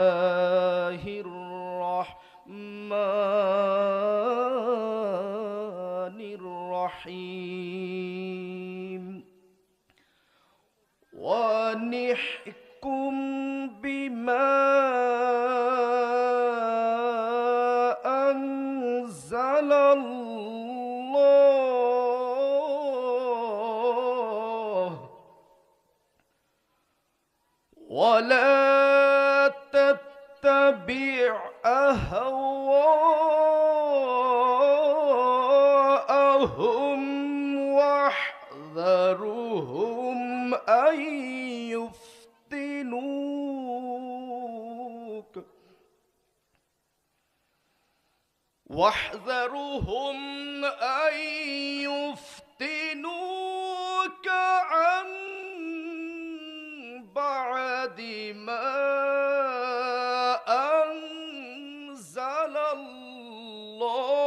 الله الرحمن الرحيم ونحكم بما أنزل الله ولا تتبع أهواءهم واحذرهم أن يفتنوك عن بعد ما أنزل الله